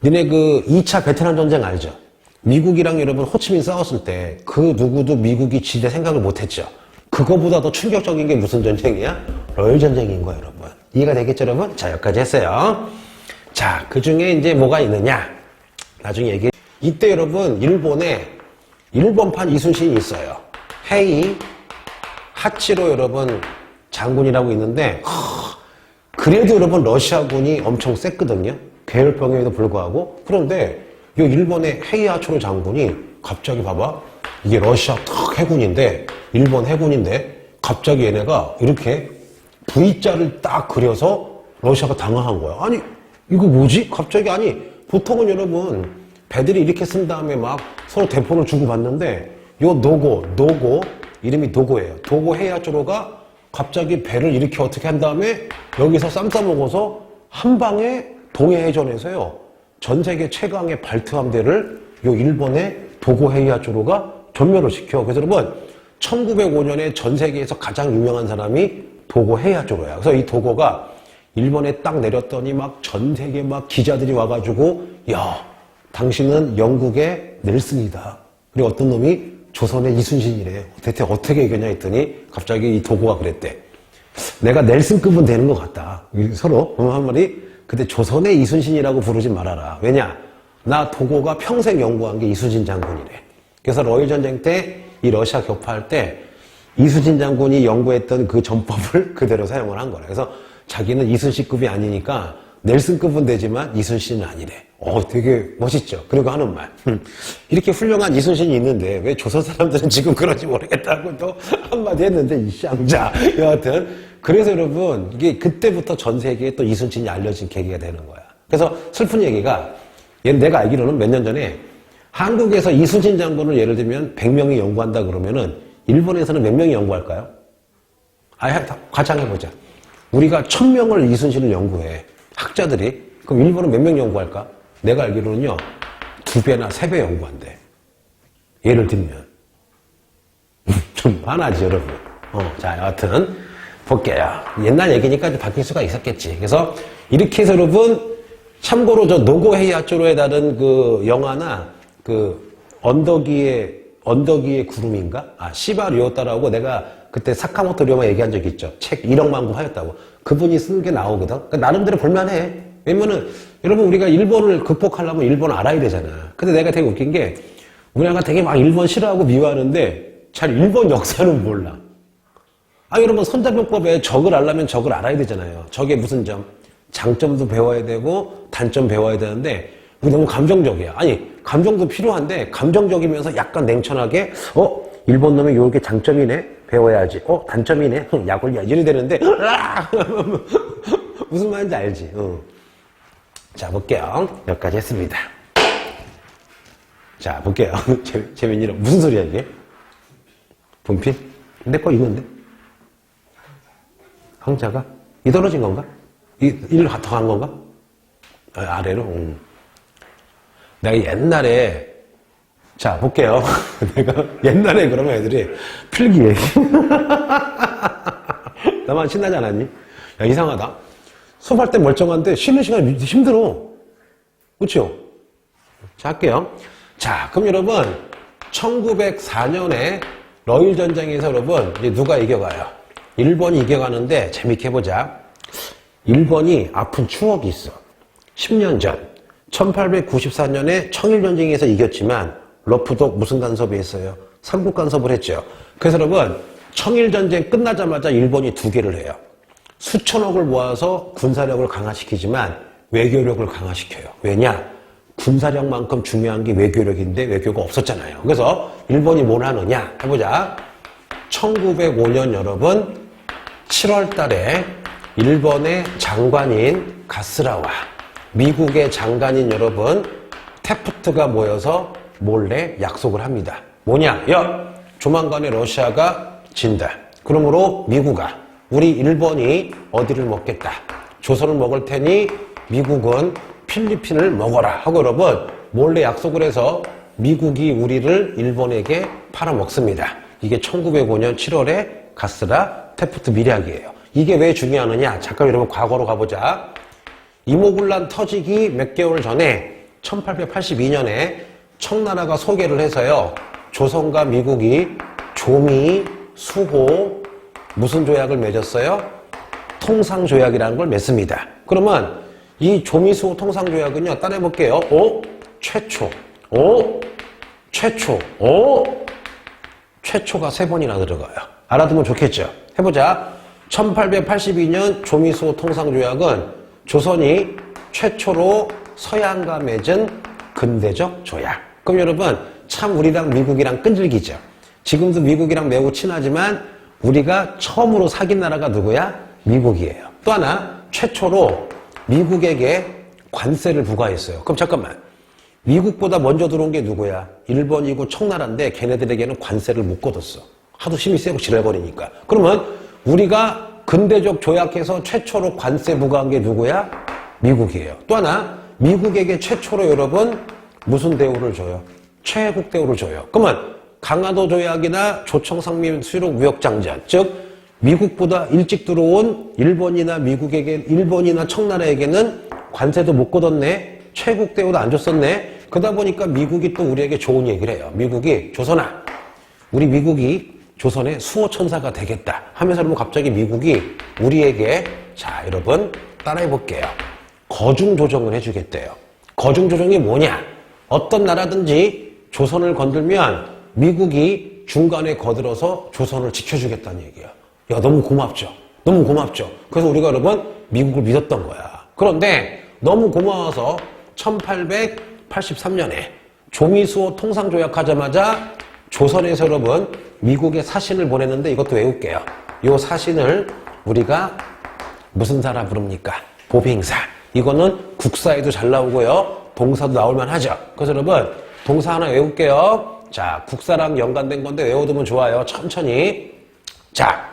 니네 그 2차 베트남 전쟁 알죠? 미국이랑 여러분 호치민 싸웠을 때 그 누구도 미국이 지대 생각을 못했죠. 그거보다 더 충격적인 게 무슨 전쟁이야? 러일 전쟁인 거야, 여러분. 이해가 되겠죠, 여러분? 자, 여기까지 했어요. 자, 그 중에 이제 뭐가 있느냐? 나중에 얘기해. 이때 여러분, 일본에 일본판 이순신이 있어요. 헤이 하치로 여러분 장군이라고 있는데, 그래도 여러분 러시아군이 엄청 셌거든요. 계열병에도 불구하고. 그런데 이 일본의 헤이 하치로 장군이 갑자기 봐봐. 이게 러시아 해군인데, 일본 해군인데, 갑자기 얘네가 이렇게 V자를 딱 그려서 러시아가 당황한 거야. 아니, 이거 뭐지? 갑자기, 아니, 보통은 여러분, 배들이 이렇게 쓴 다음에 막 서로 대포를 주고받는데, 요 노고, 이름이 도고예요. 도고 헤이하초로가 갑자기 배를 이렇게 어떻게 한 다음에 여기서 쌈 싸먹어서 한 방에 동해해전에서요, 전 세계 최강의 발트 함대를 요 일본의 도고 헤이하초로가 전멸을 시켜. 그래서 여러분, 1905년에 전 세계에서 가장 유명한 사람이 도고 헤이하초로야. 그래서 이 도고가 일본에 딱 내렸더니 막 전 세계 막 기자들이 와가지고, 야, 당신은 영국의 넬슨이다. 그리고 어떤 놈이 조선의 이순신이래. 대체 어떻게 이겼냐 했더니 갑자기 이 도고가 그랬대. 내가 넬슨급은 되는 것 같다. 서로 한 말이, 근데 조선의 이순신이라고 부르지 말아라. 왜냐? 나 도고가 평생 연구한 게 이순신 장군이래. 그래서 러일 전쟁 때 이 러시아 격파할 때 이순신 장군이 연구했던 그 전법을 그대로 사용을 한 거래. 그래서 자기는 이순신급이 아니니까 넬슨급은 되지만 이순신은 아니래. 되게 멋있죠. 그리고 하는 말. 이렇게 훌륭한 이순신이 있는데 왜 조선 사람들은 지금 그런지 모르겠다고 또 한마디 했는데, 이 쌍자. 여하튼. 그래서 여러분, 이게 그때부터 전 세계에 또 이순신이 알려진 계기가 되는 거야. 그래서 슬픈 얘기가, 얘는 내가 알기로는 몇 년 전에 한국에서 이순신 장군을 예를 들면 100명이 연구한다 그러면은 일본에서는 몇 명이 연구할까요? 가장해보자. 우리가 1000명을 이순신을 연구해. 학자들이. 그럼 일본은 몇 명 연구할까? 내가 알기로는요, 2배나 3배 연구한대. 예를 들면. 좀 화나지, 여러분. 자, 여하튼, 볼게요. 옛날 얘기니까 이제 바뀔 수가 있었겠지. 그래서, 이렇게 해서 여러분, 참고로 저 노고헤이하초로에 다른 그 영화나, 그, 언덕 위의 구름인가? 시바 류오타라고 내가 그때 사카모토 류마 얘기한 적 있죠. 책 1억 만부 하였다고. 그분이 쓴 게 나오거든. 그러니까 나름대로 볼만해. 왜냐면은, 여러분, 우리가 일본을 극복하려면 일본을 알아야 되잖아. 근데 내가 되게 웃긴 게, 우리나라가 되게 막 일본 싫어하고 미워하는데 잘 일본 역사는 몰라. 아, 여러분, 손자병법에 적을 알려면 적을 알아야 되잖아요. 적의 무슨 점, 장점도 배워야 되고 단점 배워야 되는데 우리 너무 감정적이야. 아니, 감정도 필요한데 감정적이면서 약간 냉철하게 일본 놈이 요게 장점이네? 배워야지. 단점이네? 약 올려야지. 이래 되는데 무슨 말인지 알지? 자, 볼게요. 여기까지 했습니다. 자, 볼게요. 재민이랑 무슨 소리야 이게? 분필? 내 거 이건데? 황자가? 이 떨어진 건가? 일로 더 간 건가? 아래로? 내가 옛날에, 자, 볼게요. 내가 옛날에 그러면 애들이 필기 얘기. 나만 신나지 않았니? 야, 이상하다. 수업할 때 멀쩡한데 쉬는 시간이 힘들어. 그쵸? 자, 할게요. 자, 그럼 여러분, 1904년에 러일 전쟁에서 여러분, 이제 누가 이겨가요? 일본이 이겨가는데 재밌게 해보자. 일본이 아픈 추억이 있어. 10년 전 1894년에 청일전쟁에서 이겼지만 러프독 무슨 간섭이 했어요? 삼국 간섭을 했죠. 그래서 여러분, 청일전쟁 끝나자마자 일본이 두 개를 해요. 수천억을 모아서 군사력을 강화시키지만 외교력을 강화시켜요. 왜냐? 군사력만큼 중요한 게 외교력인데 외교가 없었잖아요. 그래서 일본이 뭘 하느냐? 해보자. 1905년 여러분 7월 달에 일본의 장관인 가스라와 미국의 장관인 여러분 테프트가 모여서 몰래 약속을 합니다. 뭐냐? 조만간에 러시아가 진다. 그러므로 미국아, 우리 일본이 어디를 먹겠다. 조선을 먹을 테니 미국은 필리핀을 먹어라 하고 여러분 몰래 약속을 해서 미국이 우리를 일본에게 팔아먹습니다. 이게 1905년 7월에 가스라 테프트 밀약이에요. 이게 왜 중요하느냐? 잠깐 여러분 과거로 가보자. 이모군란 터지기 몇 개월 전에 1882년에 청나라가 소개를 해서요. 조선과 미국이 조미, 수호 무슨 조약을 맺었어요? 통상조약이라는 걸 맺습니다. 그러면 이 조미, 수호 통상조약은요. 따라해볼게요. 최초. 최초가 3번이나 들어가요. 알아두면 좋겠죠? 해보자. 1882년 조미수호 통상조약은 조선이 최초로 서양과 맺은 근대적 조약. 그럼 여러분, 참 우리랑 미국이랑 끈질기죠? 지금도 미국이랑 매우 친하지만 우리가 처음으로 사귄 나라가 누구야? 미국이에요. 또 하나, 최초로 미국에게 관세를 부과했어요. 그럼 잠깐만. 미국보다 먼저 들어온 게 누구야? 일본이고 청나라인데 걔네들에게는 관세를 못 걷었어. 하도 힘이 세고 지랄거리니까. 그러면 우리가 근대적 조약해서 최초로 관세 부과한 게 누구야? 미국이에요. 또 하나, 미국에게 최초로 여러분 무슨 대우를 줘요? 최혜국 대우를 줘요. 그러면 강화도 조약이나 조청상민 수록 무역장전, 즉 미국보다 일찍 들어온 일본이나 일본이나 청나라에게는 관세도 못 걷었네. 최국 대우도 안 줬었네. 그러다 보니까 미국이 또 우리에게 좋은 얘기를 해요. 미국이 조선아, 우리 미국이 조선의 수호천사가 되겠다 하면서 여러분 갑자기 미국이 우리에게 자 여러분 따라해 볼게요. 거중조정을 해주겠대요. 거중조정이 뭐냐? 어떤 나라든지 조선을 건들면 미국이 중간에 거들어서 조선을 지켜주겠다는 얘기야. 야, 너무 고맙죠? 너무 고맙죠? 그래서 우리가 여러분 미국을 믿었던 거야. 그런데 너무 고마워서 1883년에 조미수호 통상조약하자마자 조선에서 여러분 미국에 사신을 보냈는데 이것도 외울게요. 이 사신을 우리가 무슨 사라 부릅니까? 보빙사. 이거는 국사에도 잘 나오고요. 동사도 나올만 하죠. 그래서 여러분 동사 하나 외울게요. 자, 국사랑 연관된 건데 외워두면 좋아요. 천천히. 자,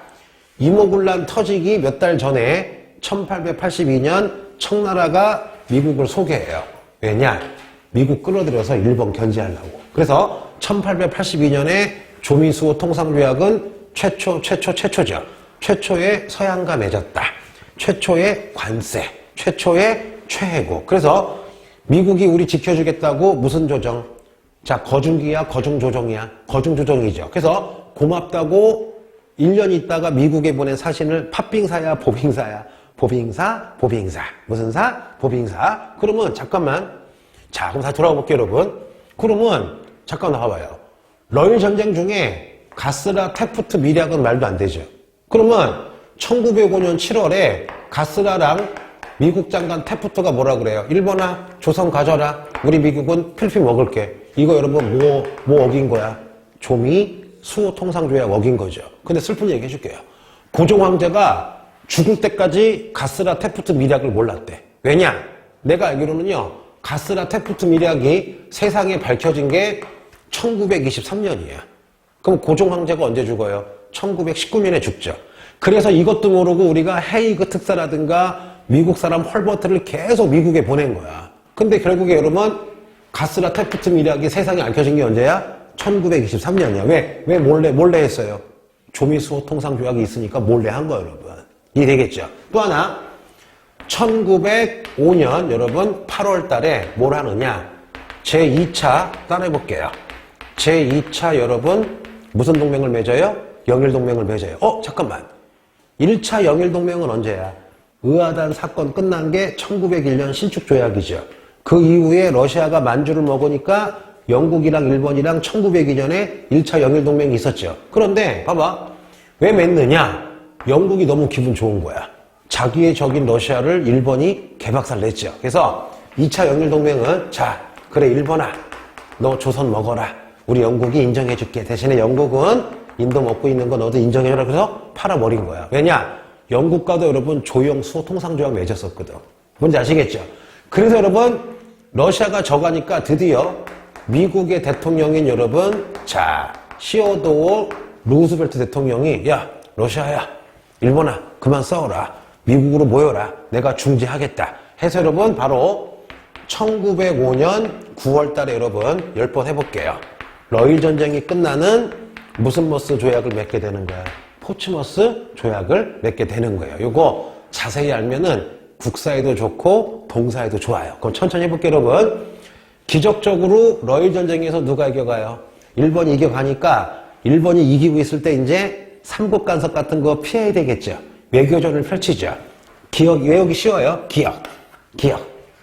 이모군란 터지기 몇 달 전에 1882년 청나라가 미국을 소개해요. 왜냐? 미국 끌어들여서 일본 견제하려고. 그래서 1882년에 조미수호 통상조약은 최초죠. 최초의 서양과 맺었다. 최초의 관세, 최초의 최혜국. 그래서 미국이 우리 지켜주겠다고 무슨 조정? 자, 거중기야, 거중조정이야? 거중조정이죠. 그래서 고맙다고 1년 있다가 미국에 보낸 사신을 팥빙사야, 보빙사야? 보빙사. 무슨 사? 보빙사. 그러면 잠깐만. 자, 그럼 다시 돌아가 볼게요, 여러분. 그러면 잠깐 봐봐요. 러일 전쟁 중에 가스라 테프트 미략은 말도 안 되죠. 그러면 1905년 7월에 가스라랑 미국 장관 테프트가 뭐라 그래요? 일본아, 조선 가져라. 우리 미국은 필리핀 먹을게. 이거 여러분 뭐 어긴 거야? 조미 수호 통상조약 어긴 거죠. 근데 슬픈 얘기 해줄게요. 고종 황제가 죽을 때까지 가스라 테프트 미략을 몰랐대. 왜냐? 내가 알기로는요, 가스라 테프트 미략이 세상에 밝혀진 게 1923년이야. 그럼 고종 황제가 언제 죽어요? 1919년에 죽죠. 그래서 이것도 모르고 우리가 헤이그 특사라든가 미국 사람 헐버트를 계속 미국에 보낸 거야. 근데 결국에 여러분, 가스라 테프트 미략이 세상에 밝혀진 게 언제야? 1923년이야. 왜 몰래 했어요? 조미수호 통상조약이 있으니까 몰래 한 거예요, 여러분. 이해되겠죠? 또 하나, 1905년 여러분 8월 달에 뭘 하느냐? 제2차 따라해볼게요. 제2차 여러분 무슨 동맹을 맺어요? 영일동맹을 맺어요. 잠깐만. 1차 영일동맹은 언제야? 의아단 사건 끝난 게 1901년 신축조약이죠. 그 이후에 러시아가 만주를 먹으니까 영국이랑 일본이랑 1902년에 1차 영일동맹이 있었죠. 그런데 봐봐. 왜 맺느냐? 영국이 너무 기분 좋은 거야. 자기의 적인 러시아를 일본이 개박살 냈죠. 그래서 2차 영일동맹은 자, 그래 일본아, 너 조선 먹어라. 우리 영국이 인정해줄게. 대신에 영국은 인도 먹고 있는 거 너도 인정해줘라. 그래서 팔아버린 거야. 왜냐? 영국과도 여러분 조영 수호 통상조약 맺었었거든. 뭔지 아시겠죠? 그래서 여러분 러시아가 져가니까 드디어 미국의 대통령인 여러분, 자, 시어도어 루즈벨트 대통령이 야, 러시아야, 일본아, 그만 싸워라. 미국으로 모여라. 내가 중재하겠다. 해서 여러분 바로 1905년 9월 달에 여러분 10번 해볼게요. 러일 전쟁이 끝나는 무슨 머스 조약을 맺게 되는 거야? 포츠머스 조약을 맺게 되는 거예요. 요거 자세히 알면은 국사에도 좋고 동사에도 좋아요. 그럼 천천히 해볼게요, 여러분. 기적적으로 러일 전쟁에서 누가 이겨가요? 일본이 이겨가니까 일본이 이기고 있을 때 이제 삼국 간섭 같은 거 피해야 되겠죠. 외교전을 펼치죠. 외우기 쉬워요. 기억.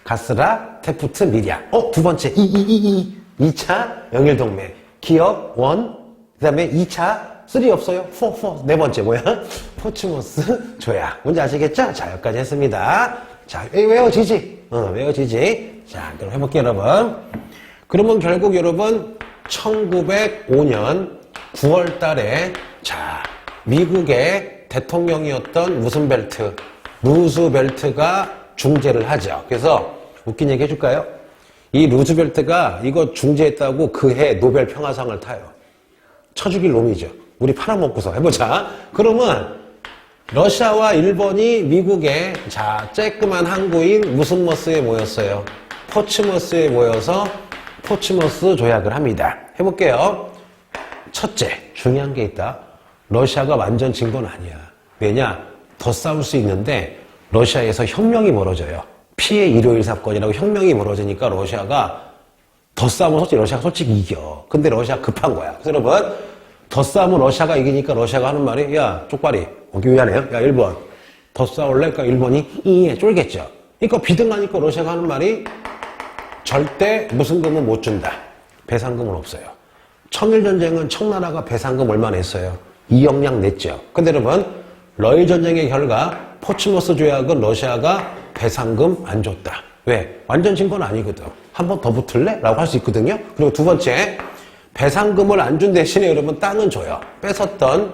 가스라, 테프트, 미략. 두 번째. 2차 영일동맹. 기억, 1. 그 다음에 2차, 3 없어요? 4. 네 번째 뭐야? 포츠머스 조약. 뭔지 아시겠죠? 자, 여기까지 했습니다. 자, 외워지지? 외워지지? 자, 그럼 해볼게요, 여러분. 그러면 결국 여러분, 1905년 9월 달에, 자, 미국의 대통령이었던 무슨 벨트? 루즈벨트가 중재를 하죠. 그래서 웃긴 얘기 해줄까요? 이 루즈벨트가 이거 중재했다고 그 해 노벨 평화상을 타요. 쳐죽일 놈이죠. 우리 팔아먹고서 해보자. 그러면 러시아와 일본이 미국의 자 쬐끄만 항구인 무슨 머스에 모였어요? 포츠머스에 모여서 포츠머스 조약을 합니다. 해볼게요. 첫째, 중요한 게 있다. 러시아가 완전 진 건 아니야. 왜냐? 더 싸울 수 있는데 러시아에서 혁명이 벌어져요. 피해 일요일 사건이라고 혁명이 벌어지니까 러시아가 더 싸우면 러시아가 솔직히 이겨. 근데 러시아 급한 거야. 그래서 여러분, 더 싸우면 러시아가 이기니까 러시아가 하는 말이 야, 쪽발이. 미안해요. 야, 일본. 더 싸울래? 그러니까 일본이 쫄겠죠. 그러니까 비등하니까 러시아가 하는 말이 절대 무슨금은 못 준다. 배상금은 없어요. 청일전쟁은 청나라가 배상금 얼마 냈어요? 2억량 냈죠. 근데 여러분, 러일 전쟁의 결과 포츠머스 조약은 러시아가 배상금 안 줬다. 왜? 완전 진 건 아니거든. 한 번 더 붙을래? 라고 할 수 있거든요. 그리고 두 번째, 배상금을 안 준 대신에 여러분 땅은 줘요. 뺏었던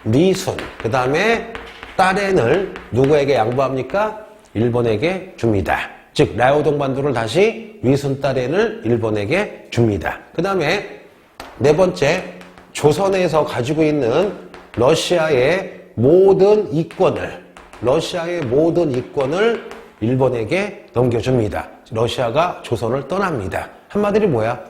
리순, 그 다음에 딸앤을 누구에게 양보합니까? 일본에게 줍니다. 즉 라오동반도를 다시 리순 딸앤을 일본에게 줍니다. 그 다음에 네 번째, 조선에서 가지고 있는 러시아의 모든 이권을 일본에게 넘겨줍니다. 러시아가 조선을 떠납니다. 한마디로 뭐야?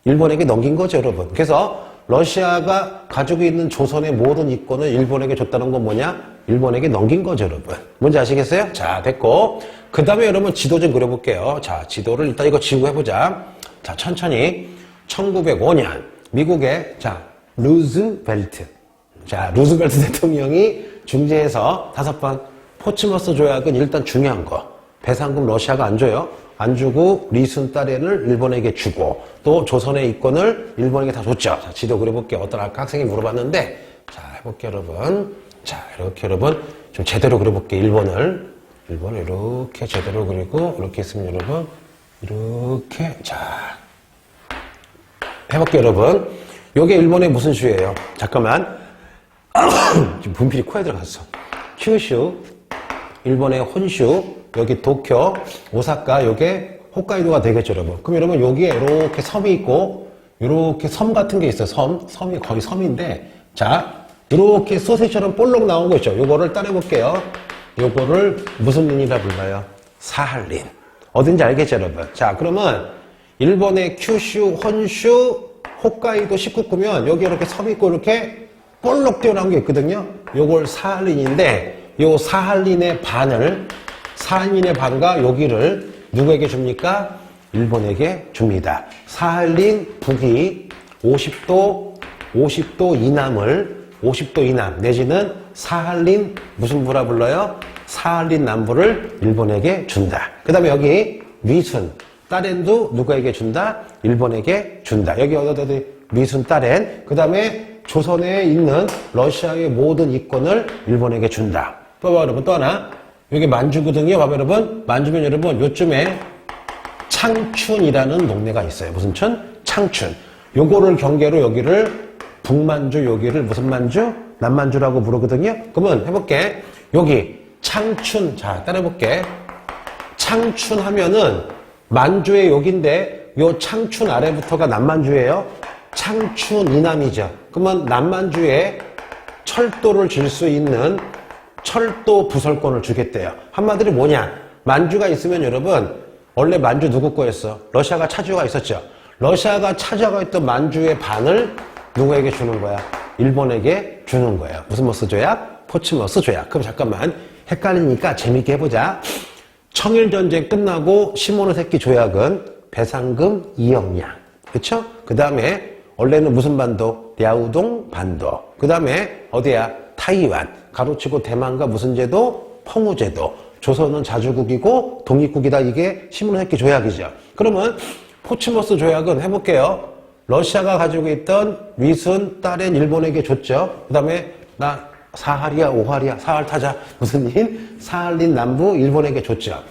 일본에게 넘긴 거죠, 여러분. 그래서 러시아가 가지고 있는 조선의 모든 이권을 일본에게 줬다는 건 뭐냐? 일본에게 넘긴 거죠, 여러분. 뭔지 아시겠어요? 자, 됐고. 그 다음에 여러분 지도 좀 그려볼게요. 자, 지도를 일단 이거 지우고 해보자. 자, 천천히. 1905년 미국의 자, 루즈벨트. 자, 루즈벨트 대통령이 중재해서 5번 포츠머스 조약은 일단 중요한 거. 배상금 러시아가 안 줘요. 안 주고 리순 따렌을 일본에게 주고 또 조선의 이권을 일본에게 다 줬죠. 자, 지도 그려볼게요. 어떤 학생이 물어봤는데 자, 해볼게요, 여러분. 자, 이렇게 여러분 좀 제대로 그려볼게요. 일본을 이렇게 제대로 그리고 이렇게 했으면 여러분 이렇게 자 해볼게요, 여러분. 요게 일본의 무슨 슈예요? 잠깐만. 지금 분필이 코에 들어갔어. 큐슈, 일본의 혼슈, 여기 도쿄, 오사카, 요게 홋카이도가 되겠죠, 여러분. 그럼 여러분 여기에 이렇게 섬이 있고 이렇게 섬 같은 게 있어요. 섬이 거의 섬인데 자, 이렇게 소세지처럼 볼록 나온 거 있죠. 요거를 따라해볼게요. 요거를 무슨 린이라 불러요? 사할린. 어딘지 알겠죠, 여러분? 자, 그러면 일본의 큐슈, 혼슈, 홋카이도 19구면 여기 이렇게 섬이 있고 이렇게 볼록 튀어나온 게 있거든요. 요걸 사할린인데 요 사할린의 반과 여기를 누구에게 줍니까? 일본에게 줍니다. 사할린 북이 50도 이남을 50도 이남 내지는 사할린 무슨 부라 불러요? 사할린 남부를 일본에게 준다. 그 다음에 여기 위순 따렌도 누구에게 준다? 일본에게 준다. 여기 어디 위순 따렌. 그 다음에 조선에 있는 러시아의 모든 이권을 일본에게 준다. 봐봐 여러분 또 하나. 여기 만주거든요. 봐봐 여러분. 만주면 여러분 요쯤에 창춘이라는 동네가 있어요. 무슨 춘? 창춘. 요거를 경계로 여기를 북만주, 여기를 무슨 만주? 남만주라고 부르거든요. 그러면 해볼게. 여기 창춘. 자 따라해볼게. 창춘 하면은 만주의 여기인데 요 창춘 아래부터가 남만주예요. 창춘 이남이죠. 그러면 남만주에 철도를 질 수 있는 철도 부설권을 주겠대요. 한마디로 뭐냐? 만주가 있으면 여러분 원래 만주 누구 거였어? 러시아가 차지가 있었죠. 러시아가 차지하고 있던 만주의 반을 누구에게 주는 거야? 일본에게 주는 거예요. 무슨 머스 조약? 포츠머스 조약. 그럼 잠깐만 헷갈리니까 재밌게 해보자. 청일전쟁 끝나고 시모노세키 조약은 배상금 2억냥. 그쵸? 그 다음에 원래는 무슨 반도? 랴우동 반도. 그 다음에 어디야? 타이완. 가로치고 대만과 무슨 제도? 펑우제도. 조선은 자주국이고 독립국이다. 이게 시모노세키 조약이죠. 그러면 포츠머스 조약은 해볼게요. 러시아가 가지고 있던 위순 딸엔 일본에게 줬죠. 그 다음에 나 사할이야 오할이야 사할 타자 무슨 일? 사할린 남부 일본에게 줬죠.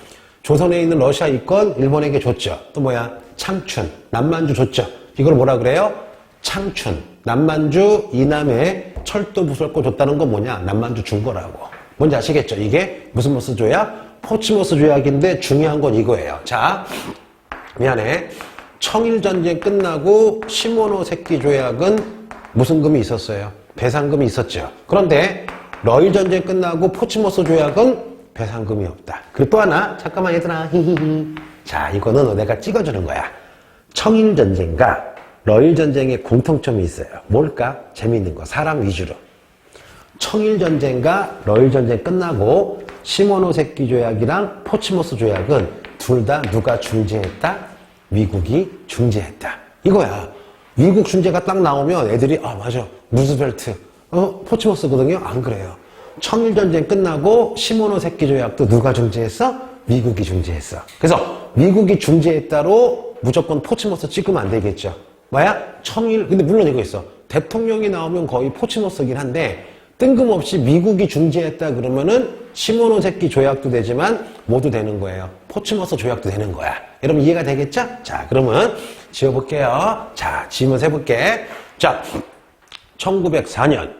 조선에 있는 러시아 이권 일본에게 줬죠. 또 뭐야? 창춘 남만주 줬죠. 이걸 뭐라 그래요? 창춘 남만주 이남에 철도 부설권 줬다는 건 뭐냐? 남만주 준 거라고. 뭔지 아시겠죠? 이게 무슨 머스 조약? 포츠머스 조약인데 중요한 건 이거예요. 자 미안해. 청일전쟁 끝나고 시모노세키 조약은 무슨 금이 있었어요? 배상금이 있었죠. 그런데 러일전쟁 끝나고 포츠머스 조약은 배상금이 없다. 그리고 또 하나 잠깐만 얘들아 히히히. 자 이거는 내가 찍어주는 거야. 청일전쟁과 러일전쟁의 공통점이 있어요. 뭘까? 재미있는 거 사람 위주로. 청일전쟁과 러일전쟁 끝나고 시모노세키 조약이랑 포츠머스 조약은 둘 다 누가 중재했다? 미국이 중재했다. 이거야. 미국 중재가 딱 나오면 애들이 아 맞아 루즈벨트 포츠머스거든요. 안 그래요. 청일전쟁 끝나고 시모노세키 조약도 누가 중재했어? 미국이 중재했어. 그래서 미국이 중재했다로 무조건 포츠머스 찍으면 안 되겠죠. 뭐야? 근데 물론 이거 있어. 대통령이 나오면 거의 포츠머스긴 한데 뜬금없이 미국이 중재했다 그러면은 시모노세키 조약도 되지만 뭐도 되는 거예요? 포츠머스 조약도 되는 거야. 여러분 이해가 되겠죠? 자 그러면 지어볼게요. 자 지으면서 해볼게. 자 1904년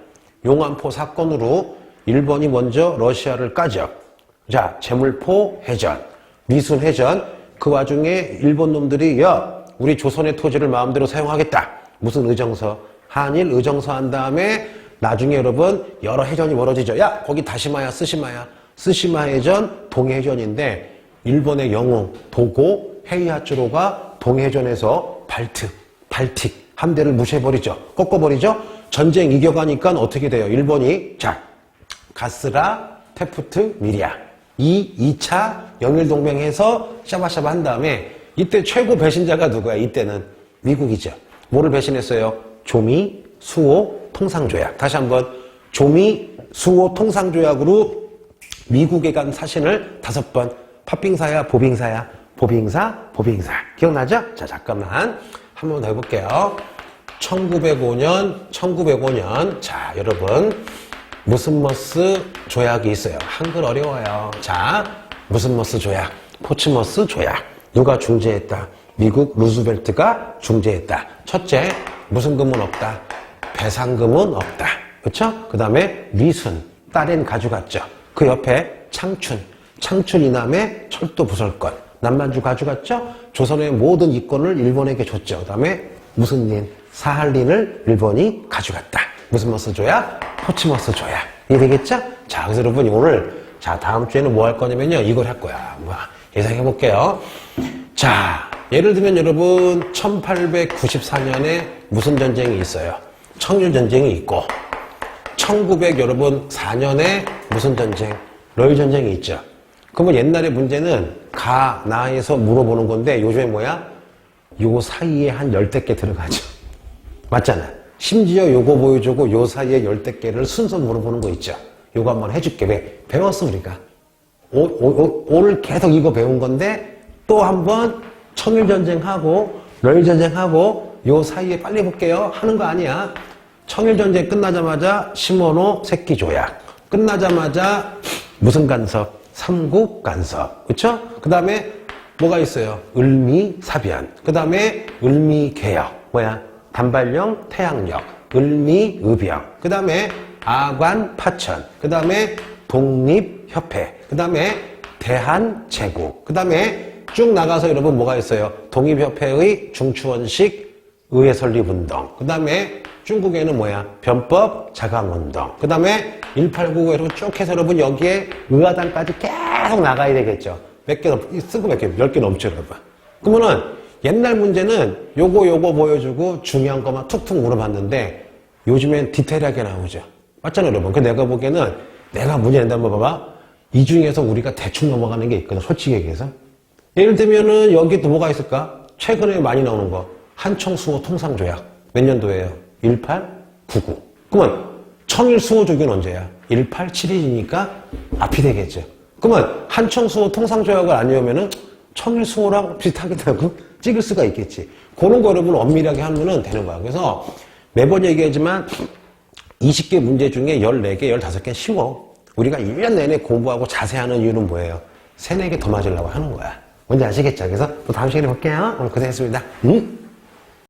용안포 사건으로 일본이 먼저 러시아를 까죠. 자 제물포 해전, 미순 해전. 그 와중에 일본 놈들이 야 우리 조선의 토지를 마음대로 사용하겠다. 무슨 의정서? 한일 의정서 한 다음에 나중에 여러분 여러 해전이 벌어지죠. 야 거기 다시마야 스시마야. 스시마 해전 동해해전인데 일본의 영웅 도고 헤이하츠로가 동해해전에서 발틱 함대를 무시해버리죠. 꺾어버리죠. 전쟁 이겨가니까 어떻게 돼요? 일본이 자 가스라 테프트 미리아 2차 영일동맹해서 샤바샤바 한 다음에 이때 최고 배신자가 누구야? 이때는 미국이죠. 뭐를 배신했어요? 조미 수호 통상조약. 다시 한번 조미 수호 통상조약으로 미국에 간 사신을 5번 팥빙사야 보빙사야 보빙사, 보빙사. 기억나죠? 자, 잠깐만. 한 번 더 해볼게요. 1905년. 자, 여러분. 무슨 머스 조약이 있어요. 한글 어려워요. 자, 무슨 머스 조약? 포츠머스 조약. 누가 중재했다? 미국 루즈벨트가 중재했다. 첫째, 무슨 금은 없다. 배상금은 없다. 그렇죠? 그 다음에 리순, 딸엔 가져갔죠. 그 옆에 창춘 이남의 철도 부설권. 남만주 가져갔죠? 조선의 모든 이권을 일본에게 줬죠. 그 다음에 무슨 린? 사할린을 일본이 가져갔다. 무슨 머스 조약? 포츠머스 조약. 이해되겠죠? 자, 그래서 여러분 오늘 자 다음 주에는 뭐 할 거냐면요. 이걸 할 거야. 예상해 볼게요. 자, 예를 들면 여러분 1894년에 무슨 전쟁이 있어요? 청일전쟁이 있고 1900 여러분 4년에 무슨 전쟁? 러일 전쟁이 있죠. 그러면 옛날에 문제는 가, 나에서 물어보는 건데 요즘에 뭐야? 요 사이에 한 10대 개 들어가죠. 맞잖아. 심지어 요거 보여주고 요 사이에 10대 개를 순서 물어보는 거 있죠. 요거 한번 해줄게. 왜? 배웠어 우리가. 오늘 계속 이거 배운 건데 또 한번 청일전쟁하고 러일전쟁하고 요 사이에 빨리 볼게요 하는 거 아니야. 청일전쟁 끝나자마자 시모노 세키 조약. 끝나자마자 무슨 간섭? 삼국간섭. 그쵸? 그 다음에 뭐가 있어요? 을미사변. 그 다음에 을미개혁. 뭐야? 단발령 태양력. 을미의병. 그 다음에 아관파천. 그 다음에 독립협회. 그 다음에 대한제국. 그 다음에 쭉 나가서 여러분 뭐가 있어요? 독립협회의 중추원식 의회 설립운동. 그 다음에 중국에는 뭐야? 변법 자강운동. 그 다음에 1899로 쭉 해서 여러분 여기에 의화단까지 계속 나가야 되겠죠. 몇 개, 쓰고 몇 개, 10개 넘죠, 여러분. 그러면은 옛날 문제는 요거 보여주고 중요한 것만 툭툭 물어봤는데 요즘엔 디테일하게 나오죠. 맞잖아요, 여러분. 그 내가 보기에는 내가 문제 낸다면 봐봐. 이 중에서 우리가 대충 넘어가는 게 있거든, 솔직히 얘기해서. 예를 들면은 여기 또 뭐가 있을까? 최근에 많이 나오는 거. 한청수호 통상조약. 몇 년도예요? 1899. 그러면 청일수호조약은 언제야? 1871이니까 앞이 되겠죠. 그러면 한청수호 통상조약을 안 외우면은 청일수호랑 비슷하기도 하고 찍을 수가 있겠지. 그런 거 여러분 엄밀하게 하면은 되는 거야. 그래서 매번 얘기하지만 20개 문제 중에 14개, 15개는 쉬워. 우리가 1년 내내 공부하고 자세하는 이유는 뭐예요? 3, 4개 더 맞으려고 하는 거야. 뭔지 아시겠죠? 그래서 또 다음 시간에 볼게요. 오늘 고생했습니다.